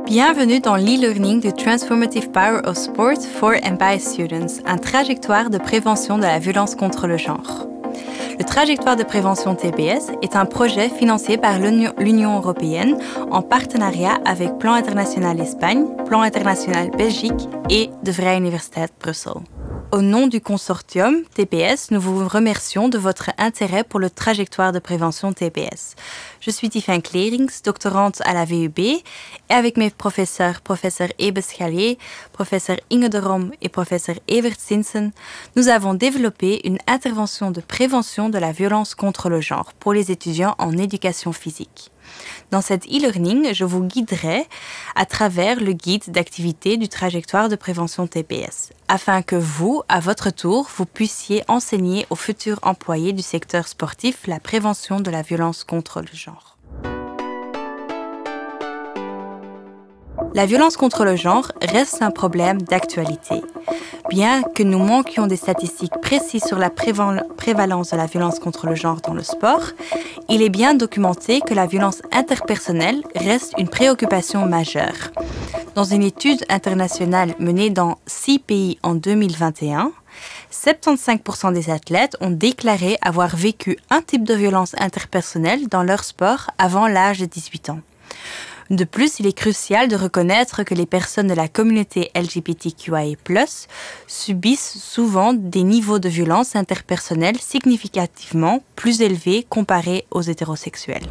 Bienvenue dans l'e-learning du Transformative Power of Sport for and by Students, un trajectoire de prévention de la violence contre le genre. Le trajectoire de prévention TPS est un projet financé par l'Union européenne en partenariat avec Plan International Espagne, Plan International Belgique et de Vrije Universiteit Bruxelles. Au nom du consortium TPS, nous vous remercions de votre intérêt pour le trajectoire de prévention TPS. Je suis Tiffaine Klerings, doctorante à la VUB, et avec mes professeurs Ebe Schalier, professeur Inge de Rom et professeur Evert Sinsen, nous avons développé une intervention de prévention de la violence contre le genre pour les étudiants en éducation physique. Dans cet e-learning, je vous guiderai à travers le guide d'activité du trajectoire de prévention TPS, afin que vous, à votre tour, vous puissiez enseigner aux futurs employés du secteur sportif la prévention de la violence contre le genre. La violence contre le genre reste un problème d'actualité. Bien que nous manquions des statistiques précises sur la prévalence de la violence contre le genre dans le sport, il est bien documenté que la violence interpersonnelle reste une préoccupation majeure. Dans une étude internationale menée dans 6 pays en 2021, 75% des athlètes ont déclaré avoir vécu un type de violence interpersonnelle dans leur sport avant l'âge de 18 ans. De plus, il est crucial de reconnaître que les personnes de la communauté LGBTQIA+, subissent souvent des niveaux de violence interpersonnelle significativement plus élevés comparés aux hétérosexuels.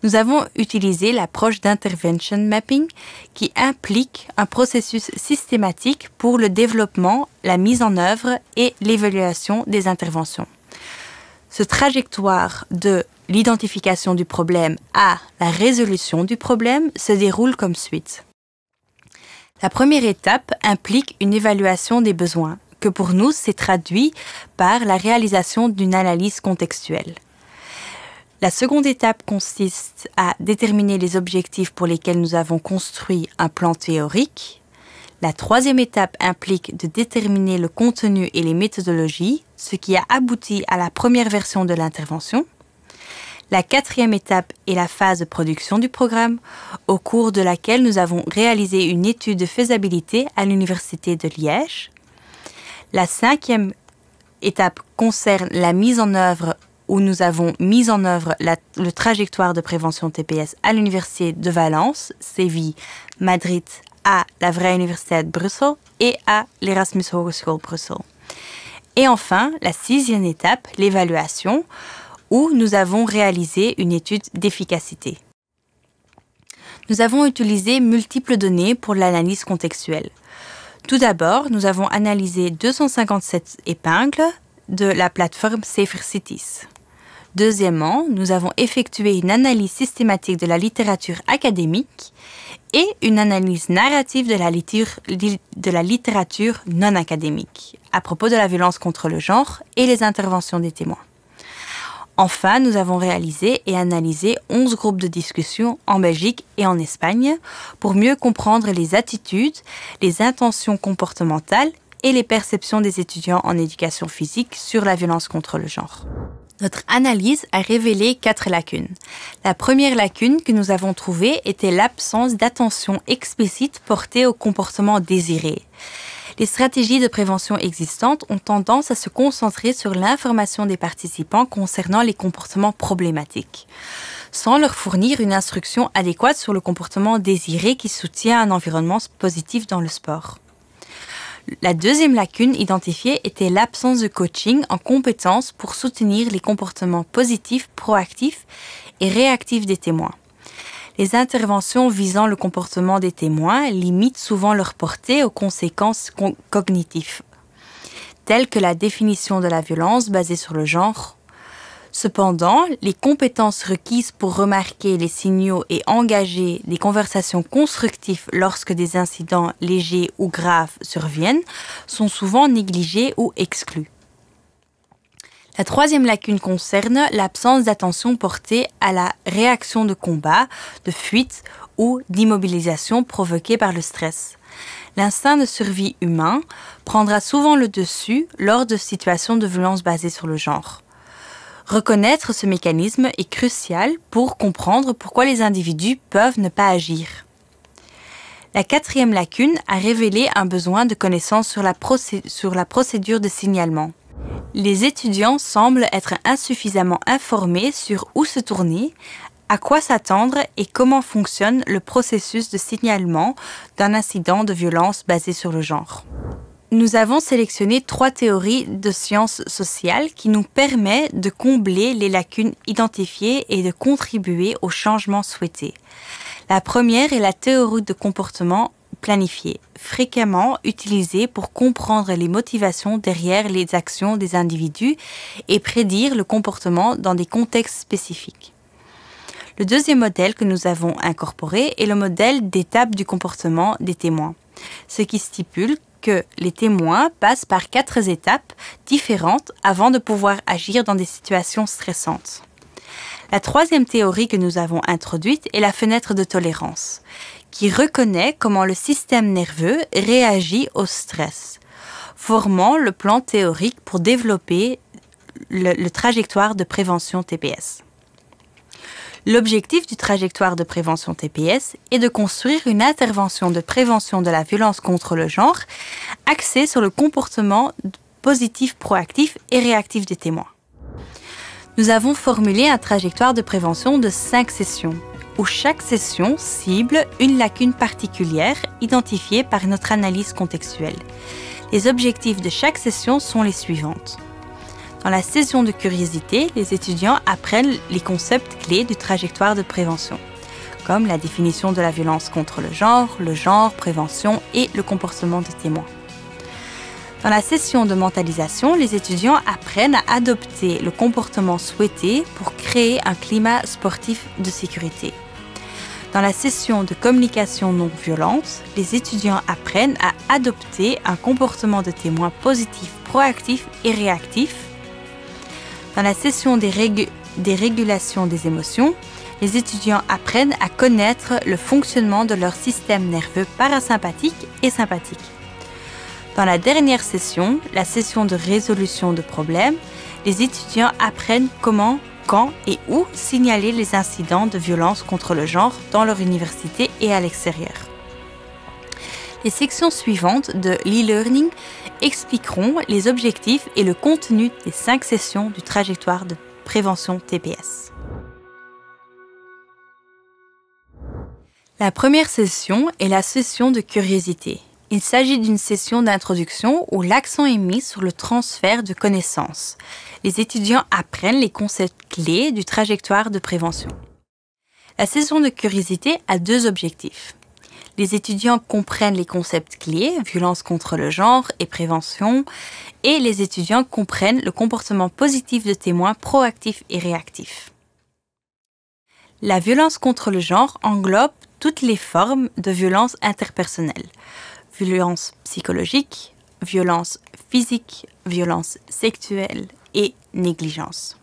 Nous avons utilisé l'approche d'intervention mapping qui implique un processus systématique pour le développement, la mise en œuvre et l'évaluation des interventions. Ce trajectoire de l'identification du problème à la résolution du problème se déroule comme suite. La première étape implique une évaluation des besoins, que pour nous s'est traduit par la réalisation d'une analyse contextuelle. La seconde étape consiste à déterminer les objectifs pour lesquels nous avons construit un plan théorique. La troisième étape implique de déterminer le contenu et les méthodologies, ce qui a abouti à la première version de l'intervention. La quatrième étape est la phase de production du programme, au cours de laquelle nous avons réalisé une étude de faisabilité à l'Université de Liège. La cinquième étape concerne la mise en œuvre, où nous avons mis en œuvre le trajectoire de prévention TPS à l'Université de Valence, Séville, Madrid, à la Vrije Universiteit Bruxelles et à l'Erasmus Hogeschool Bruxelles. Et enfin, la sixième étape, l'évaluation, où nous avons réalisé une étude d'efficacité. Nous avons utilisé multiples données pour l'analyse contextuelle. Tout d'abord, nous avons analysé 257 épingles de la plateforme Safer Cities. Deuxièmement, nous avons effectué une analyse systématique de la littérature académique et une analyse narrative de la littérature non académique à propos de la violence contre le genre et les interventions des témoins. Enfin, nous avons réalisé et analysé 11 groupes de discussion en Belgique et en Espagne pour mieux comprendre les attitudes, les intentions comportementales et les perceptions des étudiants en éducation physique sur la violence contre le genre. Notre analyse a révélé 4 lacunes. La première lacune que nous avons trouvée était l'absence d'attention explicite portée au comportement désiré. Les stratégies de prévention existantes ont tendance à se concentrer sur l'information des participants concernant les comportements problématiques, sans leur fournir une instruction adéquate sur le comportement désiré qui soutient un environnement positif dans le sport. La deuxième lacune identifiée était l'absence de coaching en compétences pour soutenir les comportements positifs, proactifs et réactifs des témoins. Les interventions visant le comportement des témoins limitent souvent leur portée aux conséquences cognitives, telles que la définition de la violence basée sur le genre. Cependant, les compétences requises pour remarquer les signaux et engager des conversations constructives lorsque des incidents légers ou graves surviennent sont souvent négligées ou exclues. La troisième lacune concerne l'absence d'attention portée à la réaction de combat, de fuite ou d'immobilisation provoquée par le stress. L'instinct de survie humain prendra souvent le dessus lors de situations de violence basées sur le genre. Reconnaître ce mécanisme est crucial pour comprendre pourquoi les individus peuvent ne pas agir. La quatrième lacune a révélé un besoin de connaissances sur la procédure de signalement. Les étudiants semblent être insuffisamment informés sur où se tourner, à quoi s'attendre et comment fonctionne le processus de signalement d'un incident de violence basé sur le genre. Nous avons sélectionné 3 théories de sciences sociales qui nous permettent de combler les lacunes identifiées et de contribuer au changement souhaité. La première est la théorie de comportement planifié, fréquemment utilisée pour comprendre les motivations derrière les actions des individus et prédire le comportement dans des contextes spécifiques. Le deuxième modèle que nous avons incorporé est le modèle d'étape du comportement des témoins, ce qui stipule que les témoins passent par 4 étapes différentes avant de pouvoir agir dans des situations stressantes. La troisième théorie que nous avons introduite est la fenêtre de tolérance, qui reconnaît comment le système nerveux réagit au stress, formant le plan théorique pour développer le trajectoire de prévention TPS. L'objectif du trajectoire de prévention TPS est de construire une intervention de prévention de la violence contre le genre axée sur le comportement positif, proactif et réactif des témoins. Nous avons formulé un trajectoire de prévention de 5 sessions, où chaque session cible une lacune particulière identifiée par notre analyse contextuelle. Les objectifs de chaque session sont les suivantes. Dans la session de curiosité, les étudiants apprennent les concepts clés du trajectoire de prévention, comme la définition de la violence contre le genre, prévention et le comportement de témoin. Dans la session de mentalisation, les étudiants apprennent à adopter le comportement souhaité pour créer un climat sportif de sécurité. Dans la session de communication non violente, les étudiants apprennent à adopter un comportement de témoin positif, proactif et réactif. Dans la session des régulations des émotions, les étudiants apprennent à connaître le fonctionnement de leur système nerveux parasympathique et sympathique. Dans la dernière session, la session de résolution de problèmes, les étudiants apprennent comment, quand et où signaler les incidents de violence contre le genre dans leur université et à l'extérieur. Les sections suivantes de l'e-learning expliqueront les objectifs et le contenu des 5 sessions du trajectoire de prévention TPS. La première session est la session de curiosité. Il s'agit d'une session d'introduction où l'accent est mis sur le transfert de connaissances. Les étudiants apprennent les concepts clés du trajectoire de prévention. La session de curiosité a 2 objectifs. Les étudiants comprennent les concepts clés, violence contre le genre et prévention, et les étudiants comprennent le comportement positif de témoins proactifs et réactifs. La violence contre le genre englobe toutes les formes de violence interpersonnelle. Violence psychologique, violence physique, violence sexuelle et négligence,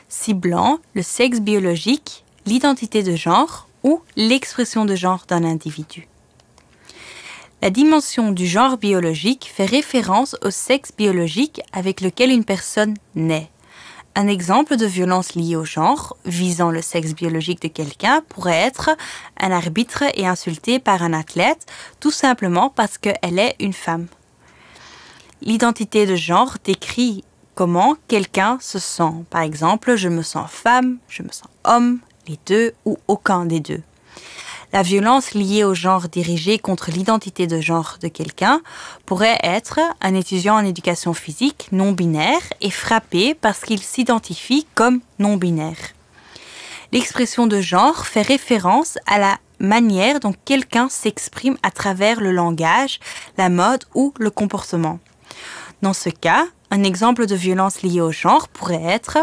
ciblant le sexe biologique, l'identité de genre ou l'expression de genre d'un individu. La dimension du genre biologique fait référence au sexe biologique avec lequel une personne naît. Un exemple de violence liée au genre, visant le sexe biologique de quelqu'un, pourrait être un arbitre est insulté par un athlète, tout simplement parce qu'elle est une femme. L'identité de genre décrit comment quelqu'un se sent. Par exemple, je me sens femme, je me sens homme, les deux ou aucun des deux. La violence liée au genre dirigée contre l'identité de genre de quelqu'un pourrait être un étudiant en éducation physique non-binaire et frappé parce qu'il s'identifie comme non-binaire. L'expression de genre fait référence à la manière dont quelqu'un s'exprime à travers le langage, la mode ou le comportement. Dans ce cas, un exemple de violence liée au genre pourrait être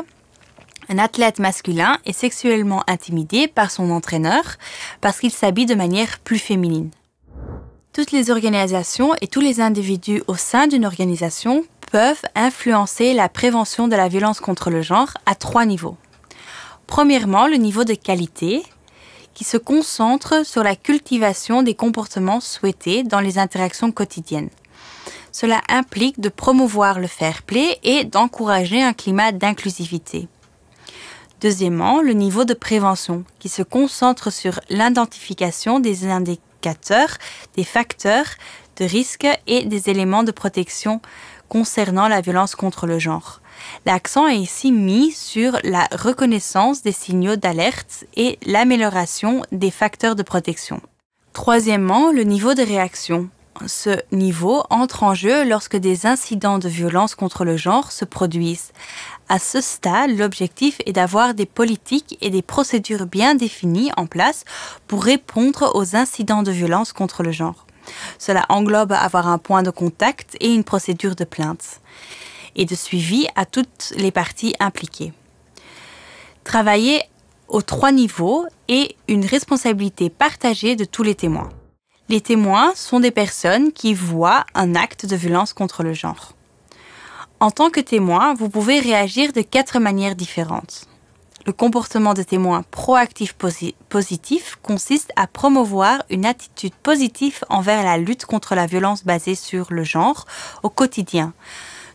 un athlète masculin est sexuellement intimidé par son entraîneur parce qu'il s'habille de manière plus féminine. Toutes les organisations et tous les individus au sein d'une organisation peuvent influencer la prévention de la violence contre le genre à 3 niveaux. Premièrement, le niveau de qualité, qui se concentre sur la cultivation des comportements souhaités dans les interactions quotidiennes. Cela implique de promouvoir le fair play et d'encourager un climat d'inclusivité. Deuxièmement, le niveau de prévention, qui se concentre sur l'identification des indicateurs indicateurs, des facteurs de risque et des éléments de protection concernant la violence contre le genre. L'accent est ici mis sur la reconnaissance des signaux d'alerte et l'amélioration des facteurs de protection. Troisièmement, le niveau de réaction. Ce niveau entre en jeu lorsque des incidents de violence contre le genre se produisent. À ce stade, l'objectif est d'avoir des politiques et des procédures bien définies en place pour répondre aux incidents de violence contre le genre. Cela englobe avoir un point de contact et une procédure de plainte et de suivi à toutes les parties impliquées. Travailler aux 3 niveaux est une responsabilité partagée de tous les témoins. Les témoins sont des personnes qui voient un acte de violence contre le genre. En tant que témoin, vous pouvez réagir de 4 manières différentes. Le comportement de témoin proactif positif consiste à promouvoir une attitude positive envers la lutte contre la violence basée sur le genre au quotidien.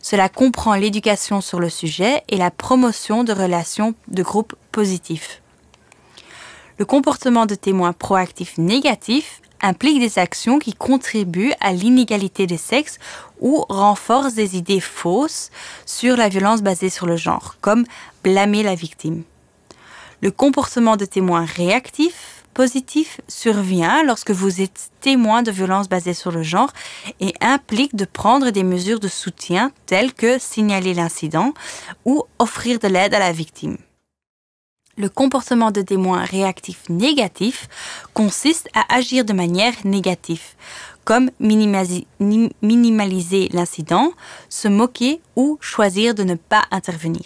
Cela comprend l'éducation sur le sujet et la promotion de relations de groupe positifs. Le comportement de témoin proactif négatif implique des actions qui contribuent à l'inégalité des sexes ou renforcent des idées fausses sur la violence basée sur le genre, comme blâmer la victime. Le comportement de témoin réactif positif survient lorsque vous êtes témoin de violences basées sur le genre et implique de prendre des mesures de soutien telles que signaler l'incident ou offrir de l'aide à la victime. Le comportement de témoin réactif négatif consiste à agir de manière négative, comme minimaliser l'incident, se moquer ou choisir de ne pas intervenir.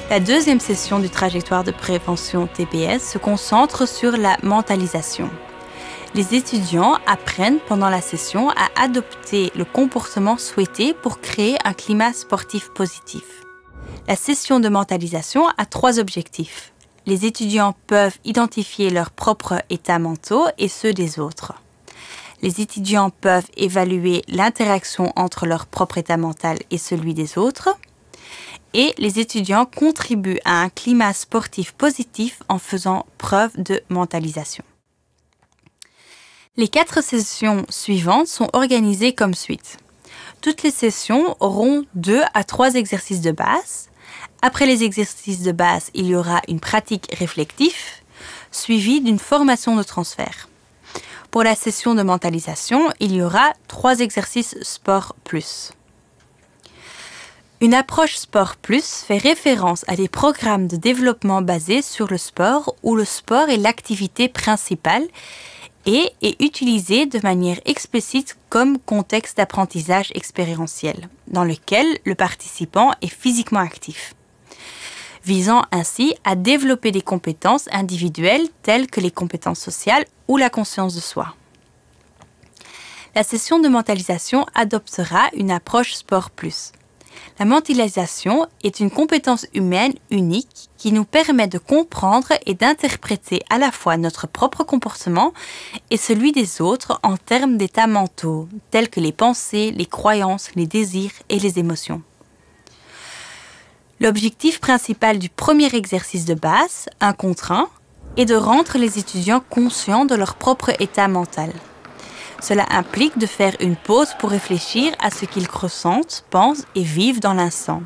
La deuxième session du trajectoire de prévention TPS se concentre sur la mentalisation. Les étudiants apprennent pendant la session à adopter le comportement souhaité pour créer un climat sportif positif. La session de mentalisation a 3 objectifs. Les étudiants peuvent identifier leurs propres états mentaux et ceux des autres. Les étudiants peuvent évaluer l'interaction entre leur propre état mental et celui des autres. Et les étudiants contribuent à un climat sportif positif en faisant preuve de mentalisation. Les 4 sessions suivantes sont organisées comme suite. Toutes les sessions auront 2 à 3 exercices de base. Après les exercices de base, il y aura une pratique réflexive, suivie d'une formation de transfert. Pour la session de mentalisation, il y aura 3 exercices sport plus. Une approche sport plus fait référence à des programmes de développement basés sur le sport où le sport est l'activité principale et est utilisé de manière explicite comme contexte d'apprentissage expérientiel, dans lequel le participant est physiquement actif, visant ainsi à développer des compétences individuelles telles que les compétences sociales ou la conscience de soi. La session de mentalisation adoptera une approche sport plus. La mentalisation est une compétence humaine unique qui nous permet de comprendre et d'interpréter à la fois notre propre comportement et celui des autres en termes d'états mentaux, tels que les pensées, les croyances, les désirs et les émotions. L'objectif principal du premier exercice de base, 1 contre 1, est de rendre les étudiants conscients de leur propre état mental. Cela implique de faire une pause pour réfléchir à ce qu'ils ressentent, pensent et vivent dans l'instant.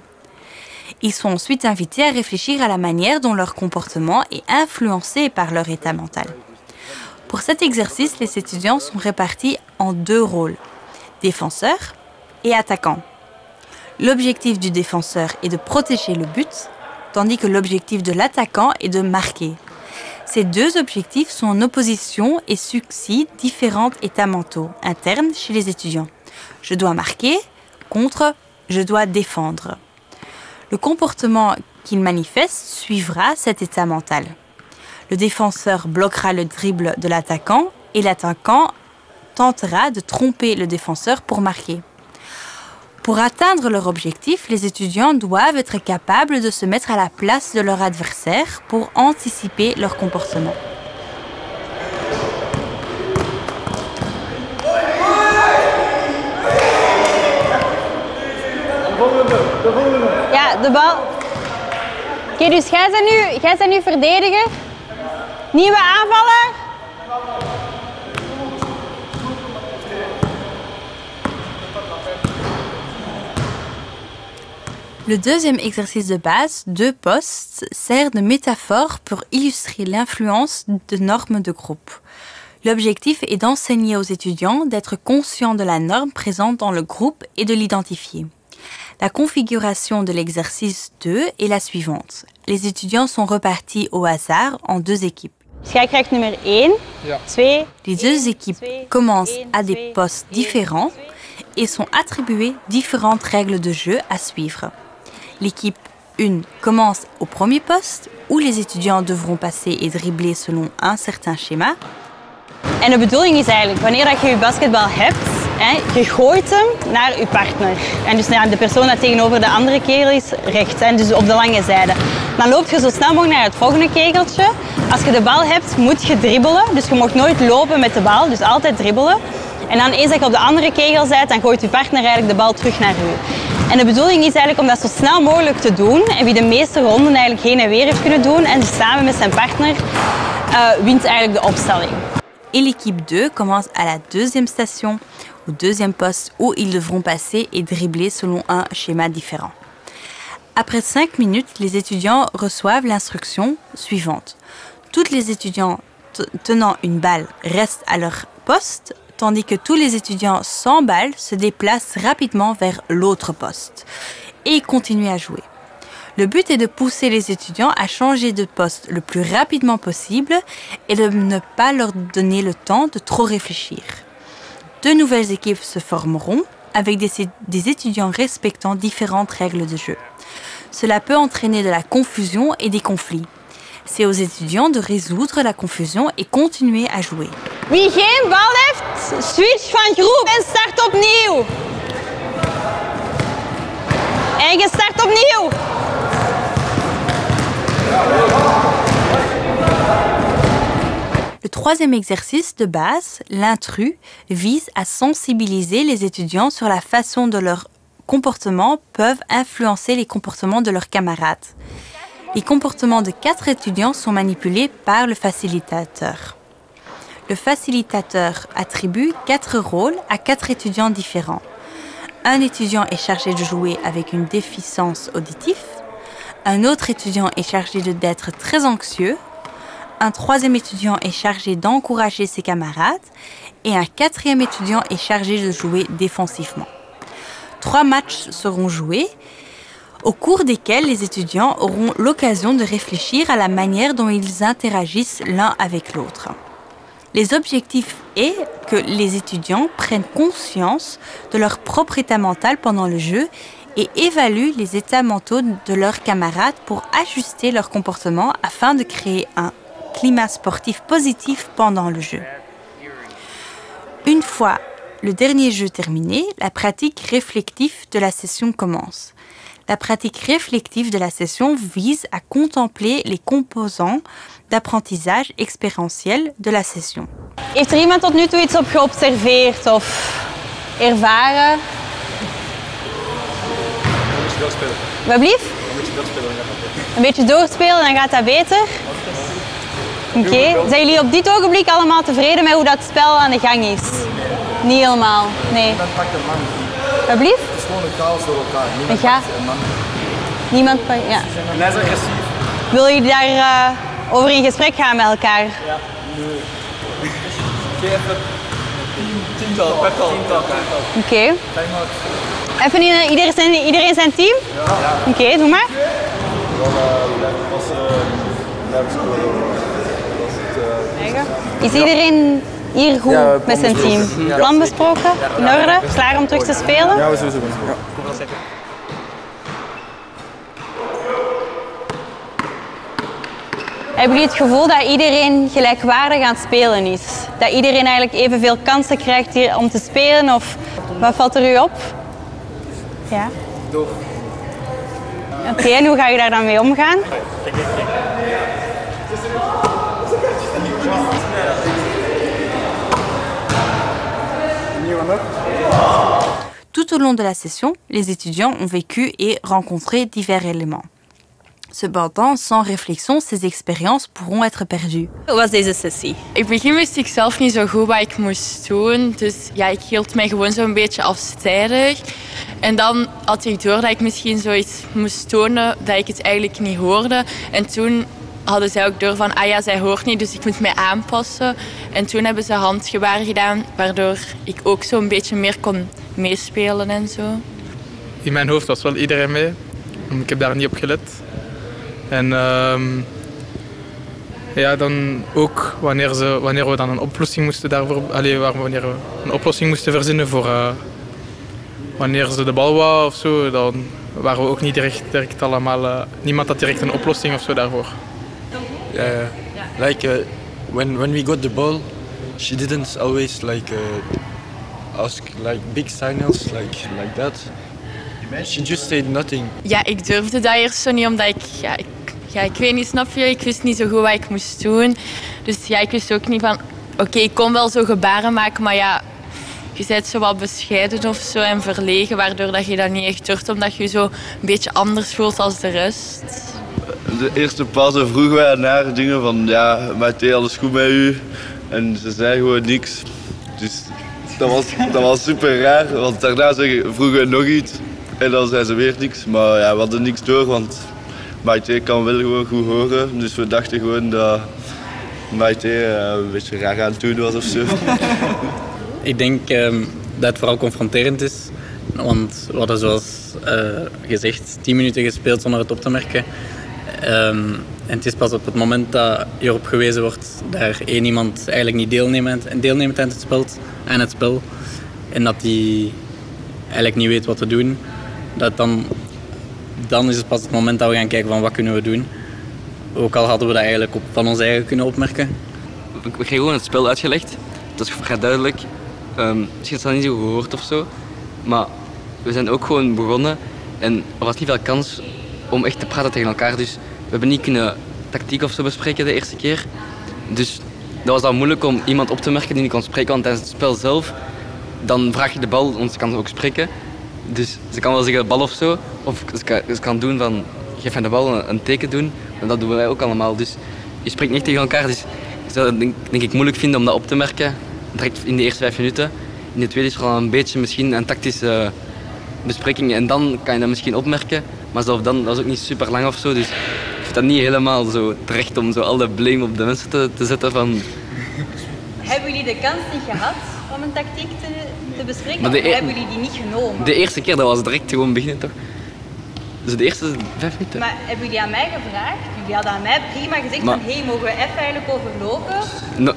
Ils sont ensuite invités à réfléchir à la manière dont leur comportement est influencé par leur état mental. Pour cet exercice, les étudiants sont répartis en 2 rôles, défenseurs et attaquants. L'objectif du défenseur est de protéger le but, tandis que l'objectif de l'attaquant est de marquer. Ces 2 objectifs sont en opposition et suscitent différents états mentaux internes chez les étudiants. Je dois marquer contre je dois défendre. Le comportement qu'ils manifestent suivra cet état mental. Le défenseur bloquera le dribble de l'attaquant et l'attaquant tentera de tromper le défenseur pour marquer. Pour atteindre leur objectif, les étudiants doivent être capables de se mettre à la place de leur adversaire pour anticiper leur comportement. Ja, de bal. Oké, dus jij bent nu verdediger. Nieuwe aanvaller. Le deuxième exercice de base, 2 postes, sert de métaphore pour illustrer l'influence de normes de groupe. L'objectif est d'enseigner aux étudiants d'être conscients de la norme présente dans le groupe et de l'identifier. La configuration de l'exercice 2 est la suivante. Les étudiants sont repartis au hasard en 2 équipes. Numéro 1, 2. Les 2 équipes commencent à des postes différents et sont attribuées différentes règles de jeu à suivre. L'équipe 1 commence au premier poste où les étudiants devront passer et dribbler selon un certain schéma. En de bedoeling is eigenlijk, wanneer je je basketbal hebt, je gooit hem naar je partner. En dus naar de persoon dat tegenover de andere kegel is, rechts, en dus op de lange zijde. Dan loop je zo snel mogelijk naar het volgende kegeltje. Als je de bal hebt, moet je dribbelen. Dus je mag nooit lopen met de bal, dus altijd dribbelen. En dan eens dat je op de andere kegel bent, dan gooit je partner eigenlijk de bal terug naar u. En de bedoeling is eigenlijk om dat zo snel mogelijk te doen. En wie de meeste ronden eigenlijk heen en weer heeft kunnen doen en dus samen met zijn partner wint eigenlijk de opstelling. Et l'équipe 2 commence à la deuxième station, au deuxième poste, où ils devront passer et dribbler selon un schéma différent. Après 5 minutes, les étudiants reçoivent l'instruction suivante. Tous les étudiants tenant une balle restent à leur poste, tandis que tous les étudiants sans balle se déplacent rapidement vers l'autre poste et continuent à jouer. Le but est de pousser les étudiants à changer de poste le plus rapidement possible et de ne pas leur donner le temps de trop réfléchir. 2 nouvelles équipes se formeront avec des étudiants respectant différentes règles de jeu. Cela peut entraîner de la confusion et des conflits. C'est aux étudiants de résoudre la confusion et continuer à jouer. Wie geen bal heeft, switch van groep en start opnieuw. En je start opnieuw. Le troisième exercice de base, l'intrus, vise à sensibiliser les étudiants sur la façon dont leurs comportements peuvent influencer les comportements de leurs camarades. Les comportements de 4 étudiants sont manipulés par le facilitateur. Le facilitateur attribue 4 rôles à 4 étudiants différents. Un étudiant est chargé de jouer avec une déficience auditive. Un autre étudiant est chargé d'être très anxieux. Un 3e étudiant est chargé d'encourager ses camarades. Et un 4e étudiant est chargé de jouer défensivement. 3 matchs seront joués, au cours desquels les étudiants auront l'occasion de réfléchir à la manière dont ils interagissent l'un avec l'autre. Les objectifs est que les étudiants prennent conscience de leur propre état mental pendant le jeu et évaluent les états mentaux de leurs camarades pour ajuster leur comportement afin de créer un climat sportif positif pendant le jeu. Une fois le dernier jeu terminé, la pratique réflexive de la session commence. La pratique réflexive de la session vise à contempler les composants d'apprentissage expérientiel de la session. Heeft iemand tot nu toe iets op geobserveerd of ervaren? Wat blieft? Een beetje doorspelen, dan gaat dat beter. Oké. Zijn jullie op dit ogenblik allemaal tevreden met hoe dat spel aan de gang is? Niet helemaal, nee. Wat blieft? Het is gewoon een chaos door elkaar. Niemand Ja. pakt een man. Niemand pakt, ja. En hij is agressief. Wil je daar over in gesprek gaan met elkaar? Ja, nu. Oké, even teamtal, pep-talk. Oké. Time-out. Even iedereen zijn team? Ja. Oké, doe maar. Is iedereen hier goed Ja, met zijn team? Ja. Plan besproken? In orde? Klaar om terug te spelen? Ja, we sowieso. Ja. Hebben jullie het gevoel dat iedereen gelijkwaardig aan het spelen is? Dat iedereen eigenlijk evenveel kansen krijgt hier om te spelen? Of wat valt er u op? Ja. Door. Oké, en hoe ga je daar dan mee omgaan? Tout au long de la session, les étudiants ont vécu et rencontré divers éléments. Cependant, sans réflexion, ces expériences pourront être perdues. Hoe was deze sessie? In het begin wist ik zelf niet zo goed wat ik moest doen. Dus ja, ik hield mij gewoon zo'n beetje afzijdig. En dan had ik door dat ik misschien zoiets moest tonen dat ik het eigenlijk niet hoorde. En toen hadden zij ook door van, ah ja, zij hoort niet, dus ik moet mij aanpassen. En toen hebben ze handgebaren gedaan, waardoor ik ook zo'n beetje meer kon meespelen en zo. In mijn hoofd was wel iedereen mee. Ik heb daar niet op gelet. En ja, dan ook wanneer we dan een oplossing moesten daarvoor, wanneer we een oplossing moesten verzinnen voor wanneer ze de bal wou of zo, dan waren we ook niet direct allemaal. Niemand had direct een oplossing of zo daarvoor. Like when we got the ball, she didn't always ask big signals like that. She just said nothing. Ja, ik durfde dat eerst zo niet, omdat ik weet niet, snap je? Ik wist niet zo goed wat ik moest doen. Dus ja, ik wist ook niet van, oké, ik kon wel zo gebaren maken, maar ja, je bent zo wat bescheiden of zo en verlegen, waardoor dat je dat niet echt durft, omdat je je zo een beetje anders voelt als de rest. De eerste pauze vroegen wij aan haar dingen van, ja, Maite, alles goed met u? En ze zei gewoon niks. Dus dat was super raar, want daarna vroegen we nog iets en dan zei ze weer niks. Maar ja, we hadden niks door, want Maite kan wel gewoon goed horen. Dus we dachten gewoon dat Maite een beetje raar aan het doen was of zo. Ik denk dat het vooral confronterend is. Want we hadden zoals gezegd 10 minuten gespeeld zonder het op te merken. En het is pas op het moment dat hierop gewezen wordt dat er één iemand eigenlijk niet deelneemt aan het spel. En dat die eigenlijk niet weet wat te doen. Dat dan is het pas het moment dat we gaan kijken van wat kunnen we doen. Ook al hadden we dat eigenlijk van ons eigen kunnen opmerken. We kregen gewoon het spel uitgelegd. Dat is vrij duidelijk. Misschien is het niet zo gehoord of zo. Maar we zijn ook gewoon begonnen. En er was niet veel kans om echt te praten tegen elkaar. Dus we hebben niet kunnen tactiek of zo bespreken de eerste keer. Dus dat was dan moeilijk om iemand op te merken die niet kon spreken. Want tijdens het spel zelf, dan vraag je de bal, want ze kan ook spreken. Dus ze kan wel zeggen bal of zo. Of ze kan doen van, geef mij de bal een teken doen. En dat doen wij ook allemaal. Dus je spreekt niet tegen elkaar. Dus ik zou het denk ik moeilijk vinden om dat op te merken. Direct in de eerste 5 minuten. In de tweede is er al een beetje misschien een tactische bespreking. En dan kan je dat misschien opmerken. Maar zelf dan, dat is ook niet super lang of zo. Dus ik vind dat niet helemaal zo terecht om zo al de blame op de mensen te zetten van... Hebben jullie de kans niet gehad om een tactiek te bespreken? Maar of hebben jullie die niet genomen? De eerste keer, dat was direct gewoon beginnen toch? Dus de eerste 5 minuten. Maar hebben jullie aan mij gevraagd? Jullie hadden aan mij prima gezegd van, hé, mogen we even eigenlijk overlopen?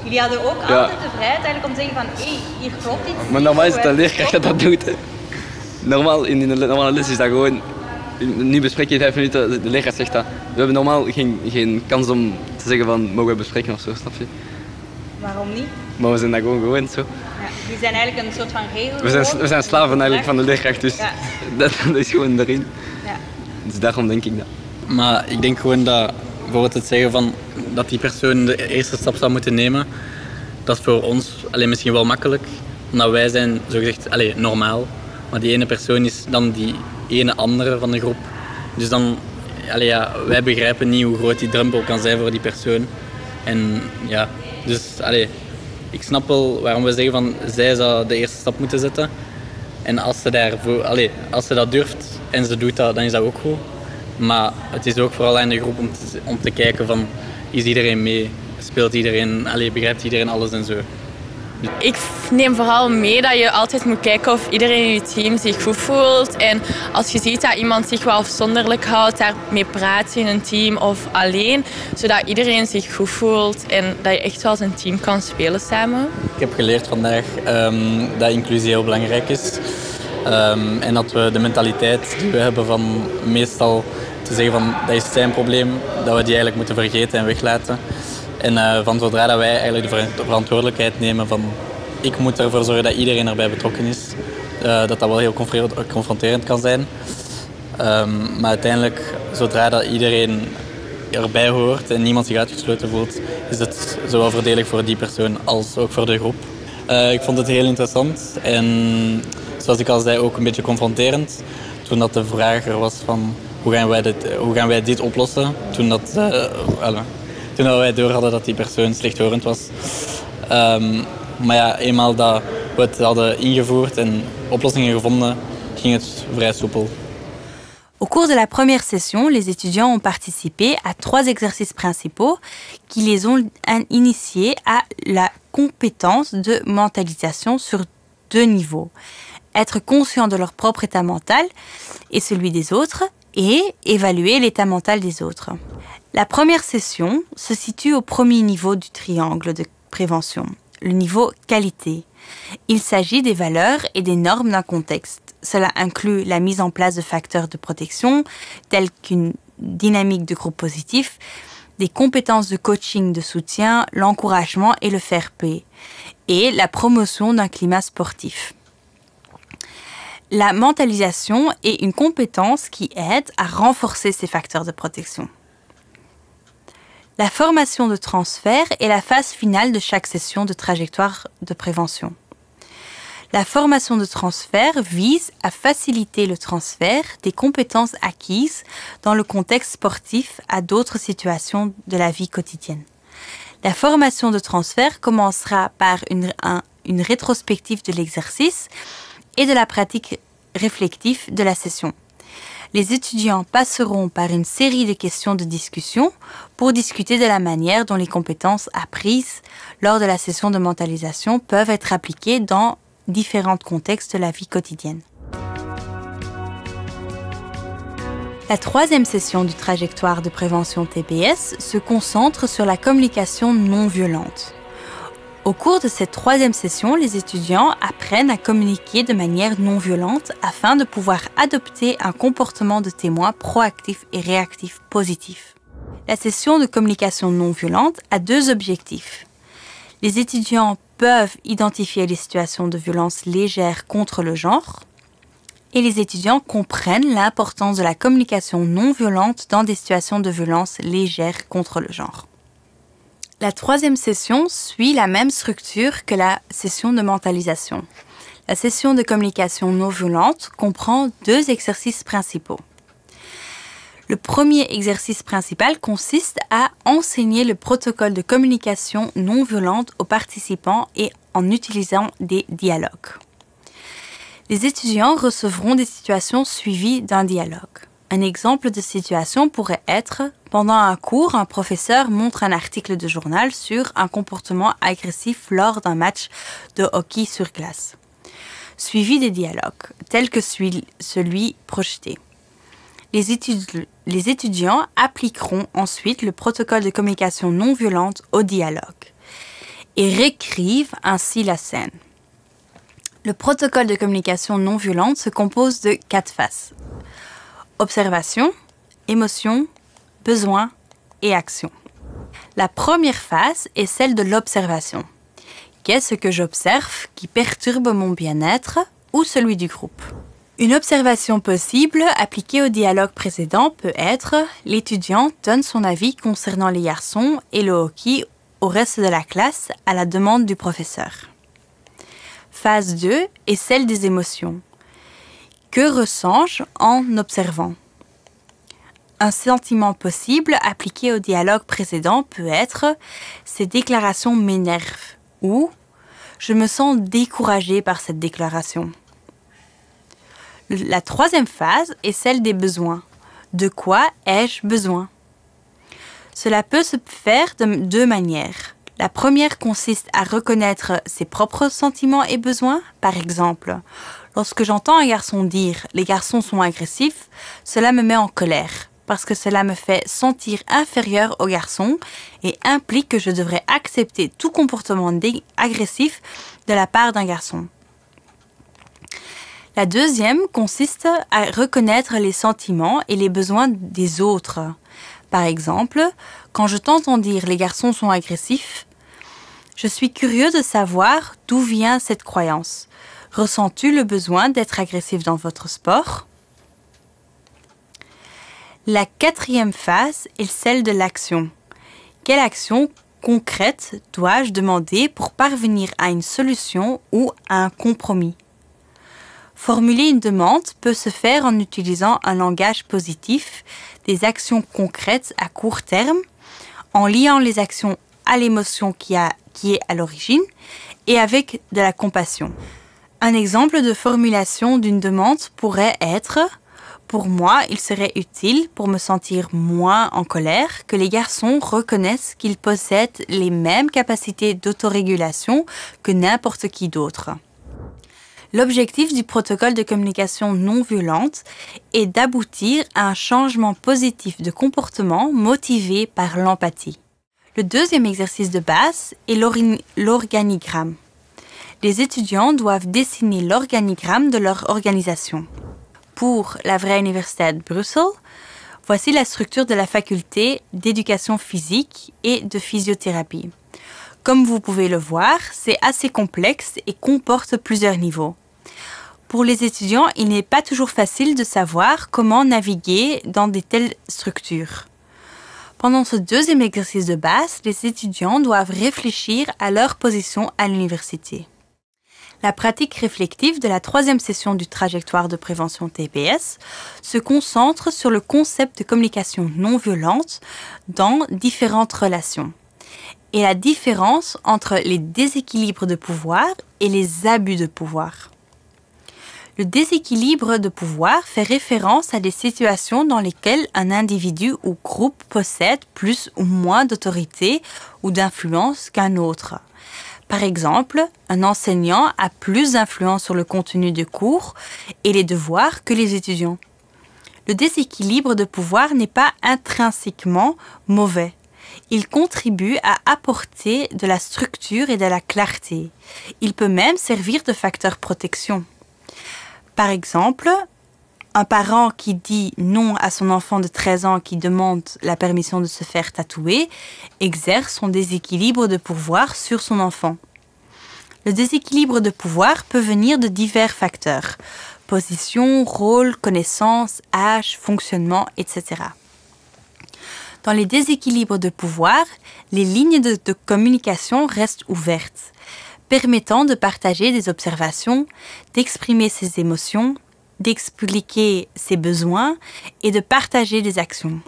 Jullie hadden ook altijd de vrijheid eigenlijk om te zeggen van, hé, hier klopt iets. Maar normaal is het een leerkracht dat dat doet. Hè. Normaal, in de normale les is dat gewoon, nu bespreek je 5 minuten, de leerkracht zegt dat. We hebben normaal geen kans om te zeggen van, mogen we bespreken of zo, snap je? Waarom niet? Maar we zijn dat gewoon gewend zo. Ja, jullie zijn eigenlijk een soort van regel. We zijn slaven eigenlijk van de leerkracht, dus dat is gewoon erin. Ja. Dus daarom denk ik dat. Maar ik denk gewoon dat bijvoorbeeld het zeggen van dat die persoon de eerste stap zou moeten nemen, dat is voor ons misschien wel makkelijk. Omdat wij zijn zogezegd normaal. Maar die ene persoon is dan die ene andere van de groep. Dus dan, wij begrijpen niet hoe groot die drempel kan zijn voor die persoon. En ja, dus ik snap wel waarom we zeggen van zij zou de eerste stap moeten zetten. En als ze dat durft en ze doet dat, dan is dat ook goed. Maar het is ook vooral aan de groep om te kijken van, is iedereen mee? Speelt iedereen, begrijpt iedereen alles en zo. Ik neem vooral mee dat je altijd moet kijken of iedereen in je team zich goed voelt. En als je ziet dat iemand zich wel afzonderlijk houdt, daarmee praat in een team of alleen. Zodat iedereen zich goed voelt en dat je echt wel als een team kan spelen samen. Ik heb geleerd vandaag dat inclusie heel belangrijk is. En dat we de mentaliteit die we hebben van meestal te zeggen van dat is zijn probleem, dat we die eigenlijk moeten vergeten en weglaten. En van zodra dat wij eigenlijk de verantwoordelijkheid nemen van ik moet ervoor zorgen dat iedereen erbij betrokken is, dat wel heel confronterend kan zijn. Maar uiteindelijk, zodra dat iedereen erbij hoort en niemand zich uitgesloten voelt, is het zowel voordelig voor die persoon als ook voor de groep. Ik vond het heel interessant en zoals ik al zei ook een beetje confronterend. Toen dat de vraag er was van hoe gaan wij dit oplossen toen wij door hadden dat die persoon slechthorend was. Maar ja, eenmaal dat we het hadden ingevoerd en oplossingen gevonden, ging het vrij soepel. Au cours de la première session, les étudiants ont participé à 3 exercices principaux qui les ont initiés à la compétence de mentalisation sur 2 niveaux. Être conscient de leur propre état mental et celui des autres et évaluer l'état mental des autres. La première session se situe au premier niveau du triangle de prévention, le niveau qualité. Il s'agit des valeurs et des normes d'un contexte. Cela inclut la mise en place de facteurs de protection, tels qu'une dynamique de groupe positif, des compétences de coaching de soutien, l'encouragement et le fair play, et la promotion d'un climat sportif. La mentalisation est une compétence qui aide à renforcer ces facteurs de protection. La formation de transfert est la phase finale de chaque session de trajectoire de prévention. La formation de transfert vise à faciliter le transfert des compétences acquises dans le contexte sportif à d'autres situations de la vie quotidienne. La formation de transfert commencera par une rétrospective de l'exercice et de la pratique réflexive de la session. Les étudiants passeront par une série de questions de discussion pour discuter de la manière dont les compétences apprises lors de la session de mentalisation peuvent être appliquées dans différents contextes de la vie quotidienne. La 3e session du trajectoire de prévention TPS se concentre sur la communication non violente. Au cours de cette 3e session, les étudiants apprennent à communiquer de manière non violente afin de pouvoir adopter un comportement de témoin proactif et réactif positif. La session de communication non violente a 2 objectifs. Les étudiants peuvent identifier les situations de violence légère contre le genre et les étudiants comprennent l'importance de la communication non violente dans des situations de violence légère contre le genre. La 3e session suit la même structure que la session de mentalisation. La session de communication non violente comprend 2 exercices principaux. Le premier exercice principal consiste à enseigner le protocole de communication non violente aux participants et en utilisant des dialogues. Les étudiants recevront des situations suivies d'un dialogue. Un exemple de situation pourrait être, pendant un cours, un professeur montre un article de journal sur un comportement agressif lors d'un match de hockey sur glace, suivi des dialogues, tels que celui projeté. Les étudiants appliqueront ensuite le protocole de communication non violente au dialogue et réécrivent ainsi la scène. Le protocole de communication non violente se compose de 4 phases. Observation, émotion, besoin et action. La première phase est celle de l'observation. Qu'est-ce que j'observe qui perturbe mon bien-être ou celui du groupe? Une observation possible appliquée au dialogue précédent peut être « L'étudiant donne son avis concernant les garçons et le hockey au reste de la classe à la demande du professeur ». Phase 2 est celle des émotions. Que ressens-je en observant? Un sentiment possible appliqué au dialogue précédent peut être « Ces déclarations m'énervent » ou « Je me sens découragé par cette déclaration ». La 3e phase est celle des besoins. De quoi ai-je besoin? Cela peut se faire de 2 manières. La première consiste à reconnaître ses propres sentiments et besoins. Par exemple, lorsque j'entends un garçon dire « les garçons sont agressifs », cela me met en colère parce que cela me fait sentir inférieur aux garçons et implique que je devrais accepter tout comportement agressif de la part d'un garçon. La deuxième consiste à reconnaître les sentiments et les besoins des autres. Par exemple, quand je t'entends dire « les garçons sont agressifs », je suis curieux de savoir d'où vient cette croyance. Ressens-tu le besoin d'être agressif dans votre sport? La 4e phase est celle de l'action. Quelle action concrète dois-je demander pour parvenir à une solution ou à un compromis? Formuler une demande peut se faire en utilisant un langage positif, des actions concrètes à court terme, en liant les actions à l'émotion qui est à l'origine et avec de la compassion. Un exemple de formulation d'une demande pourrait être « Pour moi, il serait utile, pour me sentir moins en colère, que les garçons reconnaissent qu'ils possèdent les mêmes capacités d'autorégulation que n'importe qui d'autre. » L'objectif du protocole de communication non violente est d'aboutir à un changement positif de comportement motivé par l'empathie. Le deuxième exercice de base est l'organigramme. Les étudiants doivent dessiner l'organigramme de leur organisation. Pour la Vrije Universiteit Brussel, voici la structure de la faculté d'éducation physique et de physiothérapie. Comme vous pouvez le voir, c'est assez complexe et comporte plusieurs niveaux. Pour les étudiants, il n'est pas toujours facile de savoir comment naviguer dans de telles structures. Pendant ce deuxième exercice de base, les étudiants doivent réfléchir à leur position à l'université. La pratique réflexive de la troisième session du trajectoire de prévention TPS se concentre sur le concept de communication non violente dans différentes relations et la différence entre les déséquilibres de pouvoir et les abus de pouvoir. Le déséquilibre de pouvoir fait référence à des situations dans lesquelles un individu ou groupe possède plus ou moins d'autorité ou d'influence qu'un autre. Par exemple, un enseignant a plus d'influence sur le contenu du cours et les devoirs que les étudiants. Le déséquilibre de pouvoir n'est pas intrinsèquement mauvais. Il contribue à apporter de la structure et de la clarté. Il peut même servir de facteur protection. Par exemple, un parent qui dit non à son enfant de 13 ans qui demande la permission de se faire tatouer exerce son déséquilibre de pouvoir sur son enfant. Le déséquilibre de pouvoir peut venir de divers facteurs: position, rôle, connaissance, âge, fonctionnement, etc. Dans les déséquilibres de pouvoir, les lignes de communication restent ouvertes, permettant de partager des observations, d'exprimer ses émotions, d'expliquer ses besoins et de partager des actions.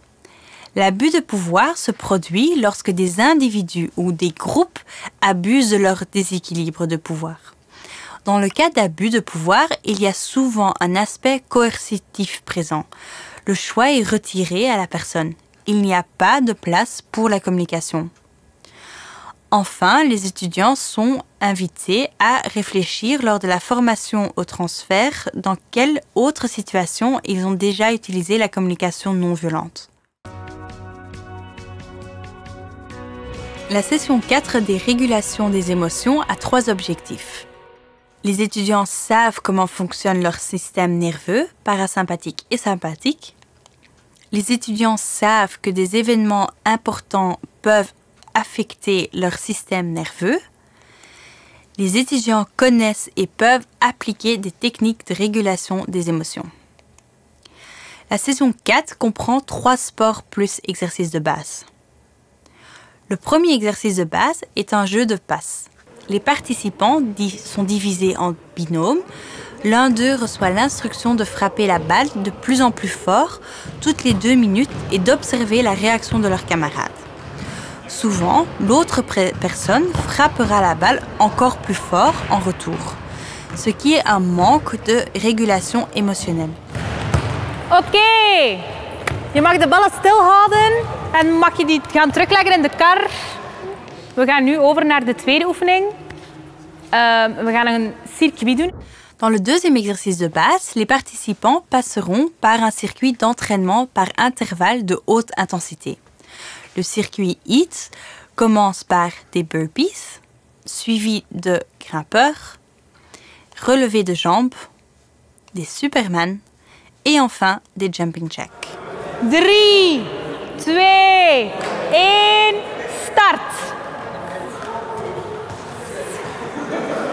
L'abus de pouvoir se produit lorsque des individus ou des groupes abusent de leur déséquilibre de pouvoir. Dans le cas d'abus de pouvoir, il y a souvent un aspect coercitif présent. Le choix est retiré à la personne. Il n'y a pas de place pour la communication. Enfin, les étudiants sont invités à réfléchir lors de la formation au transfert dans quelle autre situation ils ont déjà utilisé la communication non violente. La session 4 des régulations des émotions a 3 objectifs. Les étudiants savent comment fonctionne leur système nerveux, parasympathique et sympathique. Les étudiants savent que des événements importants peuvent affecter leur système nerveux. Les étudiants connaissent et peuvent appliquer des techniques de régulation des émotions. La session 4 comprend 3 sports plus exercices de base. Le premier exercice de base est un jeu de passe. Les participants sont divisés en binômes. L'un d'eux reçoit l'instruction de frapper la balle de plus en plus fort toutes les 2 minutes et d'observer la réaction de leurs camarades. Souvent, l'autre personne frappera la balle encore plus fort en retour, ce qui est un manque de régulation émotionnelle. Oké, je mag de ballen stilhouden en mag je die gaan terugleggen in de kar. We gaan nu over naar de tweede oefening. We gaan een circuit doen. Dans le deuxième exercice de base, les participants passeront par un circuit d'entraînement par intervalle de haute intensité. Le circuit HEAT commence par des burpees, suivi de grimpeurs, relevés de jambes, des Superman et enfin des jumping jacks. 3, 2, 1, start!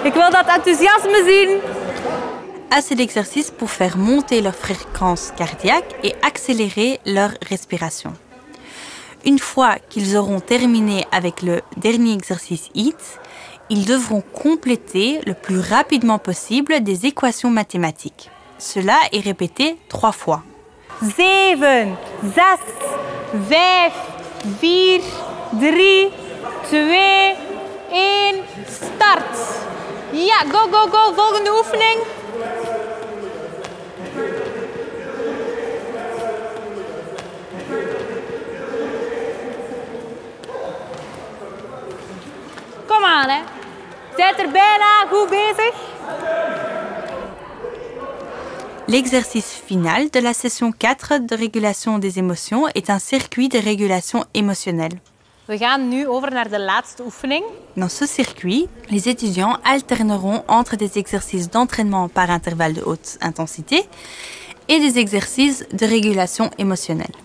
Ik wil dat enthousiasme zien. Assez d'exercices pour faire monter leur fréquence cardiaque et accélérer leur respiration. Une fois qu'ils auront terminé avec le dernier exercice HEAT, ils devront compléter le plus rapidement possible des équations mathématiques. Cela est répété 3 fois. 7, 6, 5, 4, 3, 2, 1, start. Ja, go, go, go. Volgende oefening. Kom aan, hè. Zijt er bijna goed bezig? L'exercice final de la session 4 de régulation des émotions est un circuit de régulation émotionnelle. We gaan nu over naar de laatste oefening. Dans ce circuit, les étudiants alterneront entre des exercices d'entraînement par intervalle de haute intensité et des exercices de régulation émotionnelle.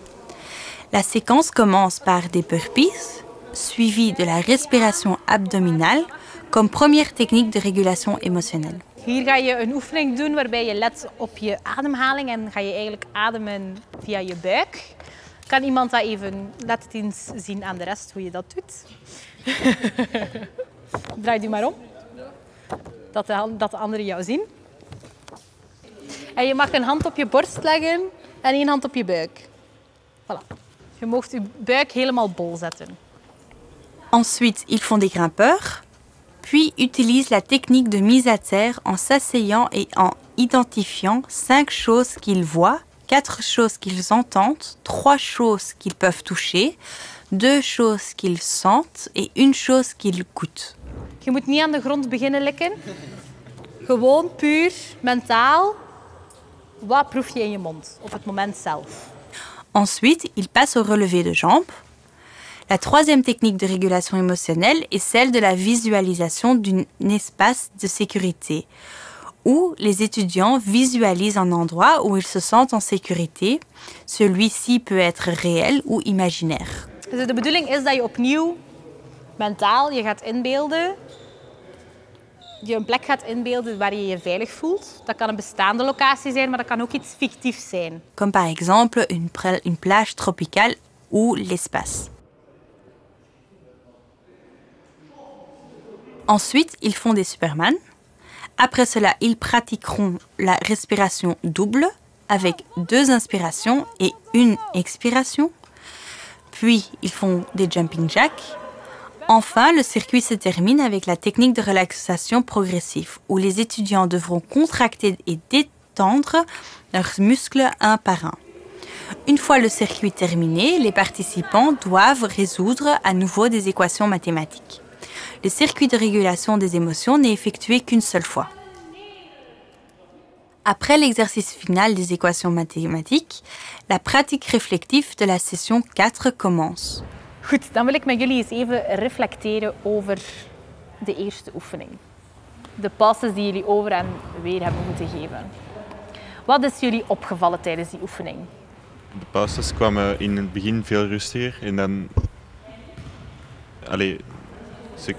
La séquence commence par des burpees, suivi de la respiration abdominale comme première technique de régulation émotionnelle. Hier ga je een oefening doen waarbij je let op je ademhaling en ga je eigenlijk ademen via je buik. Kan iemand dat even laten eens zien aan de rest hoe je dat doet? Draai u maar om, dat de anderen jou zien. En je mag een hand op je borst leggen en één hand op je buik. Voilà. Je mag je buik helemaal bol zetten. Ensuite, ils font des grimpeurs, puis utilisent la technique de mise à terre en s'asseyant et en identifiant 5 choses qu'ils voient, 4 choses qu'ils entendent, 3 choses qu'ils peuvent toucher, 2 choses qu'ils sentent et 1 chose qu'ils goûtent. Je moet niet aan de grond beginnen likken. Gewoon puur mentaal. Wat proef je in je mond op het moment zelf? Ensuite, ils passent au relevé de jambes. La troisième technique de régulation émotionnelle est celle de la visualisation d'un espace de sécurité, où les étudiants visualisent un endroit où ils se sentent en sécurité. Celui-ci peut être réel ou imaginaire. Dus de bedoeling is dat je opnieuw mentaal je gaat inbeelden. Je een plek gaat inbeelden waar je je veilig voelt. Dat kan een bestaande locatie zijn, maar dat kan ook iets fictiefs zijn. Comme par exemple une plage tropicale ou l'espace. Ensuite, ils font des Superman. Après cela, ils pratiqueront la respiration double avec 2 inspirations et 1 expiration. Puis, ils font des jumping jacks. Enfin, le circuit se termine avec la technique de relaxation progressive, où les étudiants devront contracter et détendre leurs muscles un par un. Une fois le circuit terminé, les participants doivent résoudre à nouveau des équations mathématiques. Le circuit de régulation des émotions n'est effectué qu'une seule fois. Après l'exercice final des équations mathématiques, la pratique réflective de la session 4 commence. Goed, dan wil ik met jullie eens even reflecteren over de eerste oefening. De passes die jullie over en weer hebben moeten geven. Wat is jullie opgevallen tijdens die oefening? De passes kwamen in het begin veel rustiger en dan... Ze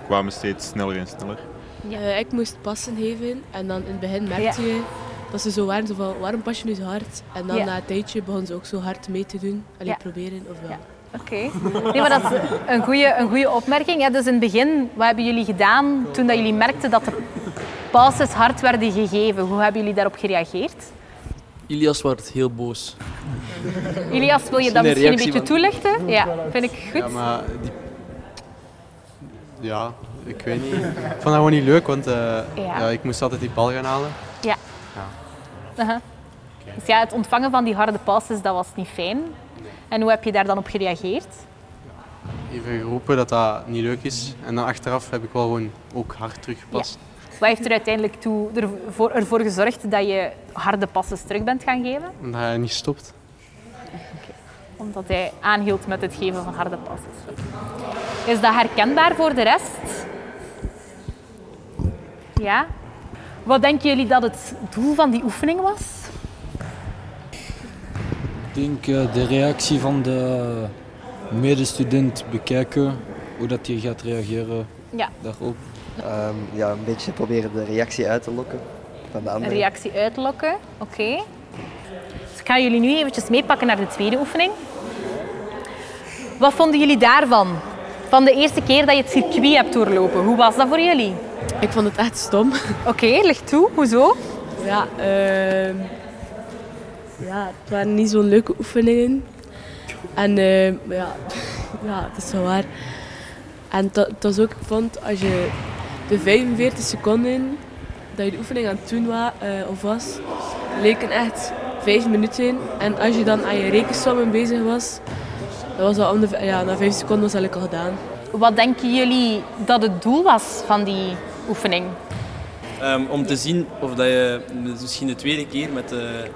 kwamen steeds sneller en sneller. Ik moest passen geven en dan in het begin merkte je dat ze zo waren, zo van, waarom pas je nu zo hard? En dan na een tijdje begon ze ook zo hard mee te doen. Proberen of wel. Oké. Nee, maar dat is een goede opmerking. Ja, dus in het begin, wat hebben jullie gedaan toen dat jullie merkten dat de passes hard werden gegeven? Hoe hebben jullie daarop gereageerd? Ilias werd heel boos. Ilias, wil je dat misschien een beetje toelichten? Ja, vind ik goed. Ja, maar ik weet niet. Ik vond dat gewoon niet leuk, want ik moest altijd die bal gaan halen. Ja. Dus ja, het ontvangen van die harde passes, dat was niet fijn. En hoe heb je daar dan op gereageerd? Even geroepen dat dat niet leuk is. En dan achteraf heb ik wel gewoon ook hard teruggepast. Wat heeft er uiteindelijk ervoor gezorgd dat je harde passes terug bent gaan geven? Omdat hij niet stopt. Omdat hij aanhield met het geven van harde passes. Is dat herkenbaar voor de rest? Ja? Wat denken jullie dat het doel van die oefening was? Ik denk de reactie van de medestudent bekijken, hoe dat hij gaat reageren daarop. Een beetje proberen de reactie uit te lokken van de anderen. Een reactie uitlokken, oké. Dus ik ga jullie nu eventjes meepakken naar de tweede oefening. Wat vonden jullie daarvan? van de eerste keer dat je het circuit hebt doorlopen. Hoe was dat voor jullie? Ik vond het echt stom. Oké, leg toe. Hoezo? Ja, het waren niet zo'n leuke oefeningen. En ja, het is wel waar. En het was ook, ik vond, als je de 45 seconden dat je de oefening aan het doen was, leken echt 5 minuten. En als je dan aan je rekensommen bezig was, dat was al na 5 seconden was dat al gedaan. Wat denken jullie dat het doel was van die oefening? Om te zien of dat je misschien de tweede keer met de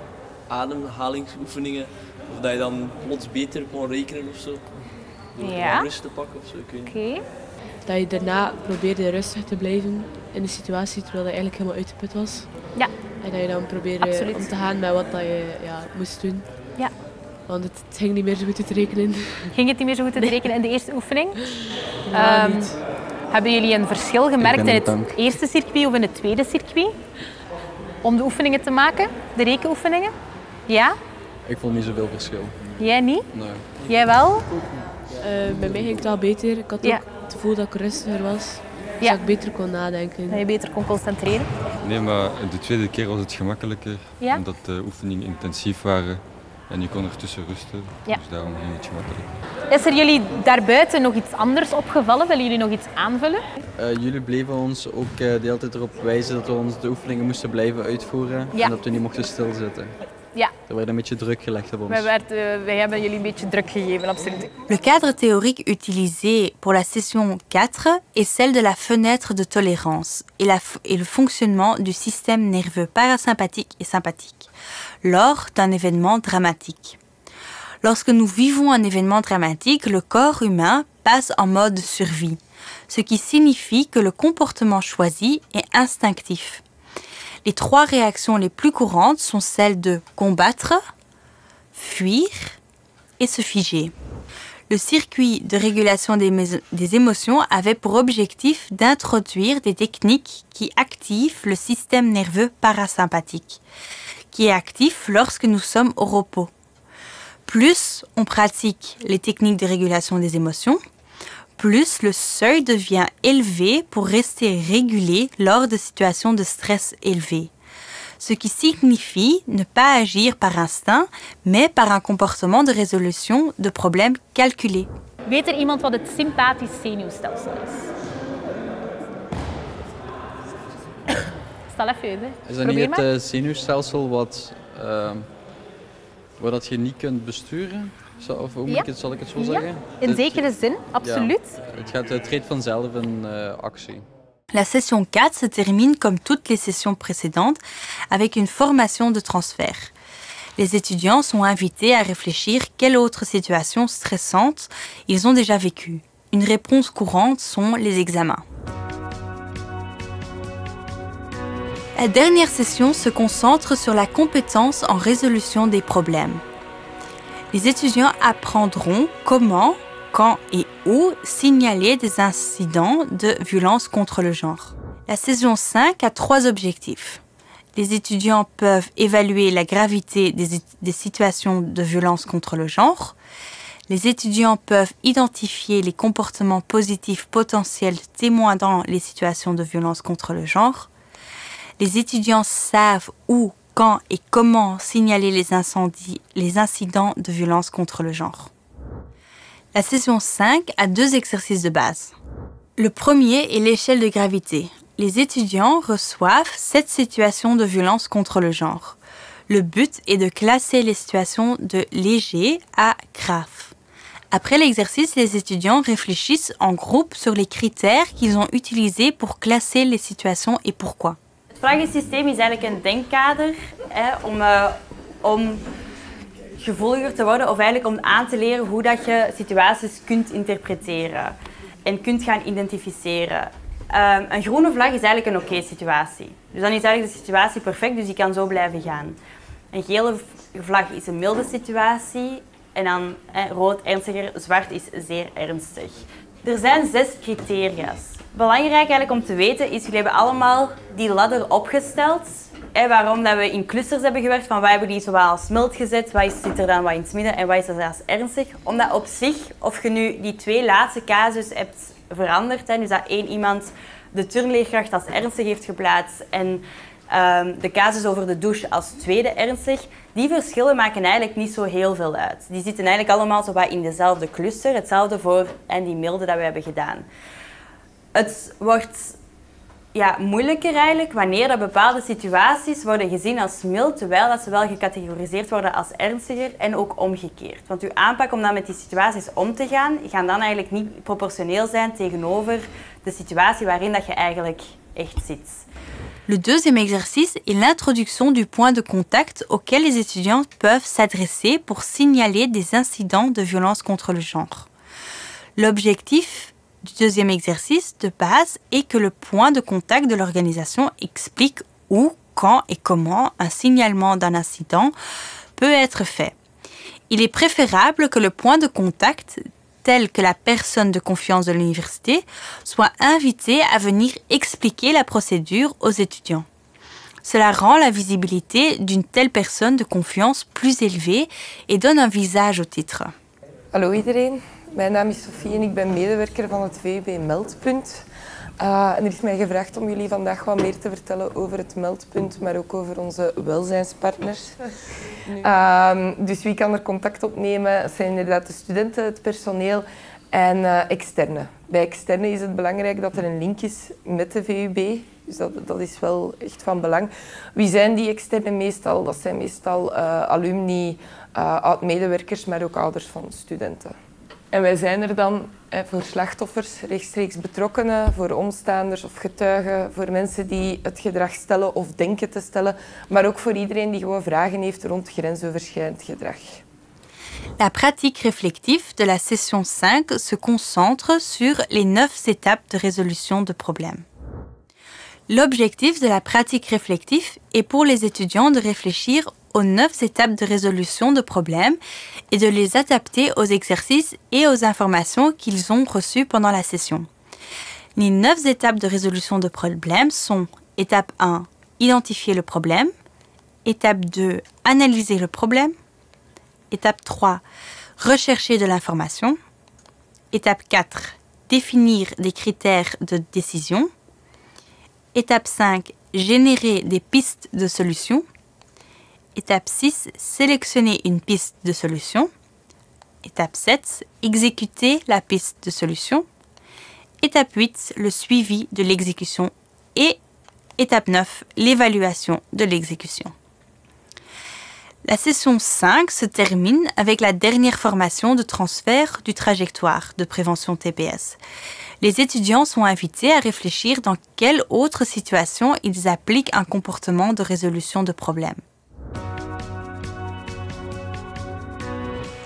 ademhalingsoefeningen, of dat je dan plots beter kon rekenen of zo. Door rust te pakken of zo. Oké. Dat je daarna probeerde rustig te blijven in de situatie terwijl je eigenlijk helemaal uitgeput was. Ja. En dat je dan probeerde om te gaan met wat dat je moest doen. Ja. Want het ging niet meer zo goed uit te rekenen. Ging het niet meer zo goed uit te rekenen in de eerste oefening? Ja, niet. Hebben jullie een verschil gemerkt in het eerste circuit of in het tweede circuit? Om de oefeningen te maken, de rekenoefeningen? Ja? Ik vond niet zoveel verschil. Jij niet? Nee. Jij wel? Bij mij ging het wel beter. Ik had ook het gevoel dat ik rustiger was. Dus dat ik beter kon nadenken. Dat je beter kon concentreren? Nee, maar de tweede keer was het gemakkelijker. Ja? Omdat de oefeningen intensief waren. En je kon ertussen rusten. Ja. Dus daarom ging het gemakkelijker. Is er jullie daarbuiten nog iets anders opgevallen? Willen jullie nog iets aanvullen? Jullie bleven ons ook de hele tijd erop wijzen dat we ons de oefeningen moesten blijven uitvoeren. Ja. En dat we niet mochten stilzitten. Ja. Er werd een beetje druk gelegd op ons. Wij hebben jullie een beetje druk gegeven, absoluut. Le cadre théorique utilisé pour la session 4 est celle de la fenêtre de tolérance et le fonctionnement du système nerveux parasympathique et sympathique lors d'un événement dramatique. Lorsque nous vivons un événement dramatique, le corps humain passe en mode survie, ce qui signifie que le comportement choisi est instinctif. Les 3 réactions les plus courantes sont celles de combattre, fuir et se figer. Le circuit de régulation des émotions avait pour objectif d'introduire des techniques qui activent le système nerveux parasympathique, qui est actif lorsque nous sommes au repos. Plus on pratique les techniques de régulation des émotions, plus le seuil devient élevé pour rester régulé lors de situations de stress élevées. Ce qui signifie ne pas agir par instinct, mais par un comportement de résolution de problèmes calculé. Weet er iemand wat het sympathisch zenuwstelsel is? Stel even uit. Is dat niet het zenuwstelsel wat dat je niet kunt besturen? Of hoe zal ik het zo zeggen? In zekere zin, absoluut. Ja, het treedt vanzelf in actie. La session 4 se termine comme toutes les sessions précédentes avec une formation de transfert. Les étudiants sont invités à réfléchir quelle autre situation stressante ils ont déjà vécue. Une réponse courante sont les examens. La dernière session se concentre sur la compétence en résolution des problèmes. Les étudiants apprendront comment, quand et où signaler des incidents de violence contre le genre. La saison 5 a 3 objectifs. Les étudiants peuvent évaluer la gravité des situations de violence contre le genre. Les étudiants peuvent identifier les comportements positifs potentiels témoignant les situations de violence contre le genre. Les étudiants savent où, quand et comment signaler les incidents de violence contre le genre. La session 5 a 2 exercices de base. Le premier est l'échelle de gravité. Les étudiants reçoivent 7 situations de violence contre le genre. Le but est de classer les situations de léger à grave. Après l'exercice, les étudiants réfléchissent en groupe sur les critères qu'ils ont utilisés pour classer les situations et pourquoi. Het vragensysteem is eigenlijk een denkkader om gevoeliger te worden of eigenlijk om aan te leren hoe dat je situaties kunt interpreteren en kunt gaan identificeren. Een groene vlag is eigenlijk een oké situatie. Dus dan is eigenlijk de situatie perfect, dus die kan zo blijven gaan. Een gele vlag is een milde situatie en dan rood ernstiger, zwart is zeer ernstig. Er zijn 6 criteria's. Belangrijk eigenlijk om te weten is, jullie hebben allemaal die ladder opgesteld waarom dat we in clusters hebben gewerkt, van wat hebben die zowel als mild gezet, wat zit er dan wat in het midden en wat is er als ernstig. Omdat op zich, of je nu die 2 laatste casus hebt veranderd, hè, dus dat 1 iemand de turnleerkracht als ernstig heeft geplaatst en de casus over de douche als tweede ernstig, die verschillen maken eigenlijk niet zo heel veel uit. Die zitten eigenlijk allemaal zo wat in dezelfde cluster, hetzelfde voor en die milde dat we hebben gedaan. Het wordt moeilijker eigenlijk wanneer dat bepaalde situaties worden gezien als mild, terwijl dat ze wel gecategoriseerd worden als ernstiger en ook omgekeerd. Want uw aanpak om dan met die situaties om te gaan dan eigenlijk niet proportioneel zijn tegenover de situatie waarin dat je eigenlijk echt zit. Le deuxième exercice est l'introduction du point de contact auquel les étudiants peuvent s'adresser pour signaler des incidents de violence contre le genre. L'objectif du deuxième exercice de base est que le point de contact de l'organisation explique où, quand et comment un signalement d'un incident peut être fait. Il est préférable que le point de contact, tel que la personne de confiance de l'université, soit invité à venir expliquer la procédure aux étudiants. Cela rend la visibilité d'une telle personne de confiance plus élevée et donne un visage au titre. Hallo iedereen, mijn naam is Sophie en ik ben medewerker van het VUB Meldpunt. En er is mij gevraagd om jullie vandaag wat meer te vertellen over het Meldpunt, maar ook over onze welzijnspartners. Dus wie kan er contact opnemen? Het zijn inderdaad de studenten, het personeel en externen. Bij externen is het belangrijk dat er een link is met de VUB. Dus dat is wel echt van belang. Wie zijn die externen meestal? Dat zijn meestal alumni, oud-medewerkers, maar ook ouders van studenten. En wij zijn er dan voor slachtoffers, rechtstreeks betrokkenen, voor omstaanders of getuigen, voor mensen die het gedrag stellen of denken te stellen, maar ook voor iedereen die gewoon vragen heeft rond grensoverschrijdend gedrag. La pratique réflexive de la session 5 se concentre sur les 9 étapes de résolution de problèmes. L'objectif de la pratique réflexive est pour les étudiants de réfléchir aux 9 étapes de résolution de problèmes et de les adapter aux exercices et aux informations qu'ils ont reçues pendant la session. Les 9 étapes de résolution de problèmes sont étape 1, identifier le problème, étape 2, analyser le problème, étape 3, rechercher de l'information, étape 4, définir des critères de décision, étape 5, générer des pistes de solutions, étape 6, sélectionner une piste de solution. Étape 7, exécuter la piste de solution. Étape 8, le suivi de l'exécution. Et étape 9, l'évaluation de l'exécution. La session 5 se termine avec la dernière formation de transfert du trajectoire de prévention TPS. Les étudiants sont invités à réfléchir dans quelle autre situation ils appliquent un comportement de résolution de problèmes.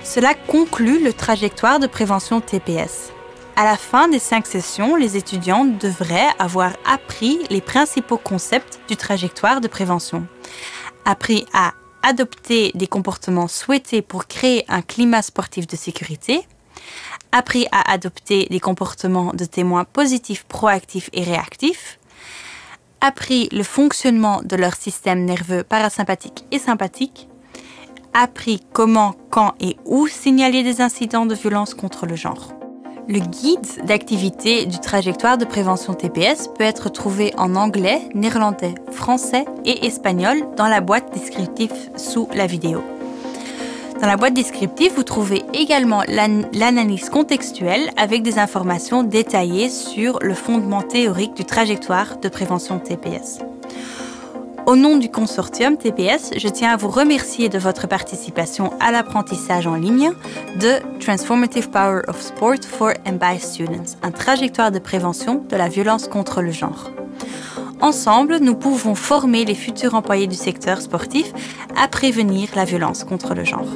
Cela conclut le trajectoire de prévention TPS. À la fin des 5 sessions, les étudiants devraient avoir appris les principaux concepts du trajectoire de prévention. Appris à adopter des comportements souhaités pour créer un climat sportif de sécurité. Appris à adopter des comportements de témoins positifs, proactifs et réactifs. Appris le fonctionnement de leur système nerveux parasympathique et sympathique. Appris comment, quand et où signaler des incidents de violence contre le genre. Le guide d'activité du trajectoire de prévention TPS peut être trouvé en anglais, néerlandais, français et espagnol dans la boîte descriptive sous la vidéo. Dans la boîte descriptive, vous trouvez également l'analyse contextuelle avec des informations détaillées sur le fondement théorique du trajectoire de prévention TPS. Au nom du consortium TPS, je tiens à vous remercier de votre participation à l'apprentissage en ligne de Transformative Power of Sport for and by Students, un trajectoire de prévention de la violence contre le genre. Ensemble, nous pouvons former les futurs employés du secteur sportif à prévenir la violence contre le genre.